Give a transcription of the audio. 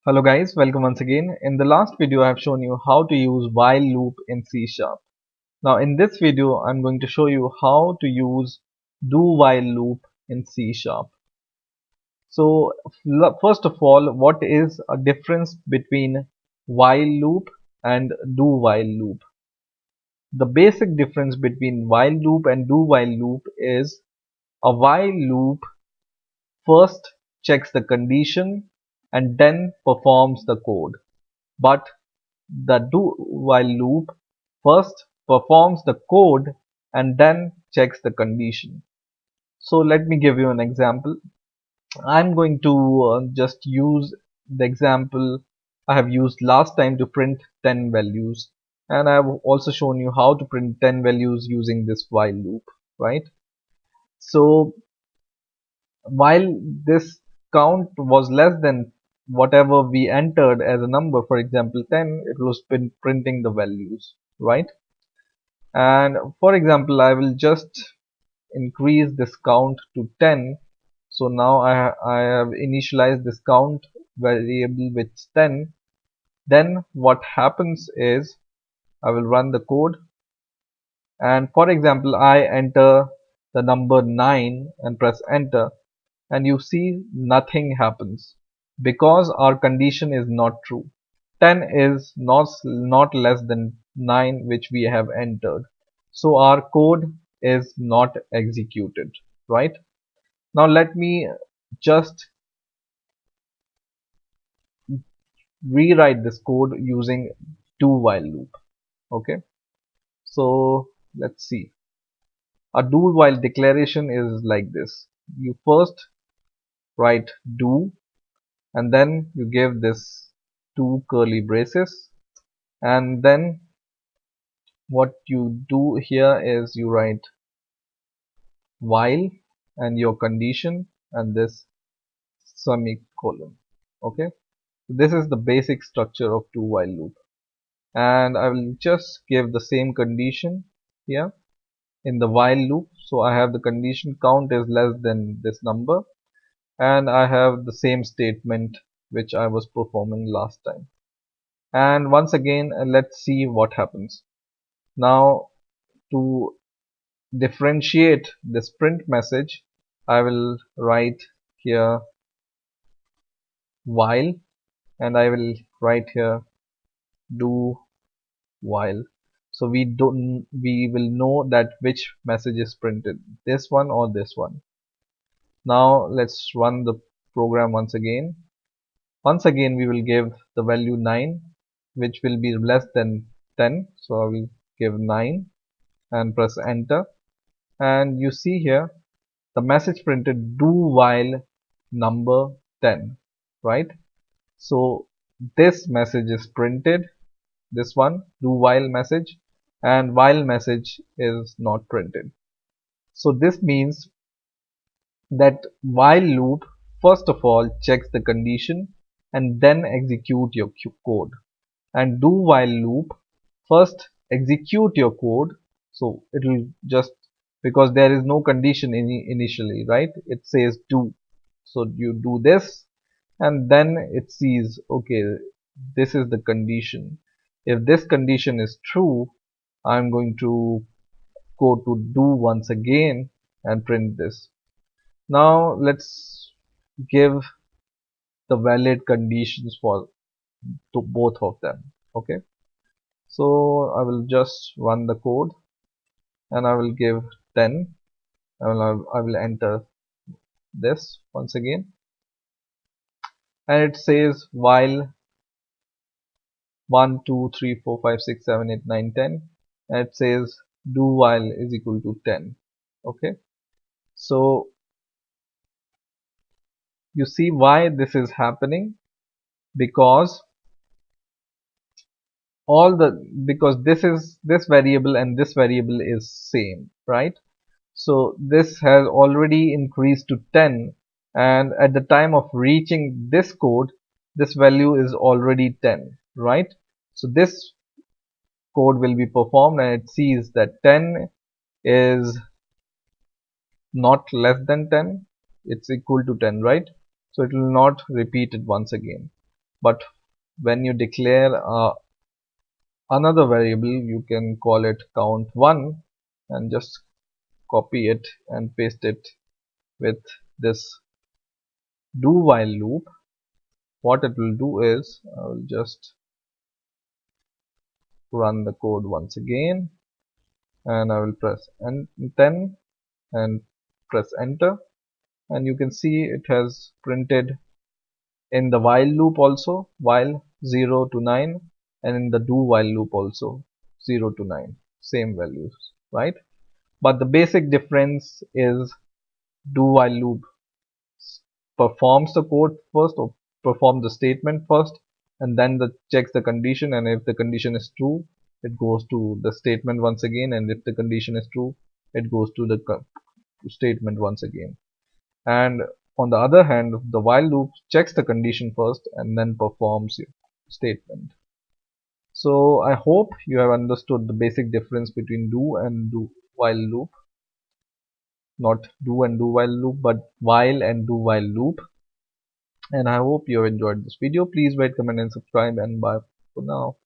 Hello guys, welcome once again. In the last video I have shown you how to use while loop in C sharp. Now in this video I'm going to show you how to use do while loop in C sharp. So first of all, what is a difference between while loop and do while loop? The basic difference between while loop and do while loop is a while loop first checks the condition and then performs the code. But the do while loop first performs the code and then checks the condition. So let me give you an example. I'm going to just use the example I have used last time to print 10 values, and I have also shown you how to print 10 values using this while loop, right? So while this count was less than whatever we entered as a number, for example 10, it was printing the values, right? And for example I will just increase this count to 10. So now I have initialized this count variable with 10. Then what happens is I will run the code, and for example I enter the number 9 and press enter, and you see nothing happens because our condition is not true. 10 is not less than 9 which we have entered, so our code is not executed, right? Now let me just rewrite this code using do while loop. Okay, so let's see. A do while declaration is like this. You first write do, and then you give this two curly braces, and then what you do here is you write while and your condition and this semicolon. Okay, this is the basic structure of do while loop, and I will just give the same condition here in the while loop. So I have the condition count is less than this number, and I have the same statement which I was performing last time. And once again let's see what happens. Now to differentiate this print message, I will write here while, and I will write here do while. So we will know that which message is printed, this one or this one. Now let's run the program once again. Once again we will give the value 9, which will be less than 10. So I will give 9 and press enter, and you see here the message printed do while number 10, right? So this message is printed, this one do while message, and while message is not printed. So this means that while loop first of all checks the condition and then execute your code, and do while loop first execute your code. So it will just, because there is no condition initially, right? It says do, so you do this, and then it sees, okay, this is the condition. If this condition is true, I'm going to go to do once again and print this. Now let's give the valid conditions for to both of them. Okay, so I will just run the code, and I will give 10. I will enter this once again, and it says while 1 2 3 4 5 6 7 8 9 10, and it says do while is equal to 10. Okay, so you see why this is happening, because because this variable and this variable is same, right? So this has already increased to 10, and at the time of reaching this code this value is already 10, right? So this code will be performed, and it sees that 10 is not less than 10, it's equal to 10, right? So it will not repeat it once again. but when you declare another variable, you can call it count1 and just copy it and paste it with this do while loop. What it will do is, I will just run the code once again, and I will press N10 and press enter, and you can see it has printed in the while loop also while 0 to 9, and in the do while loop also 0 to 9, same values, right? But the basic difference is do while loop performs the code first, or performs the statement first, and then checks the condition, and if the condition is true, it goes to the statement once again, and if the condition is true, it goes to the statement once again. And on the other hand, the while loop checks the condition first and then performs your statement. So I hope you have understood the basic difference between do and do while loop. Not do and do while loop, but while and do while loop. And I hope you have enjoyed this video. Please rate, comment and subscribe, and bye for now.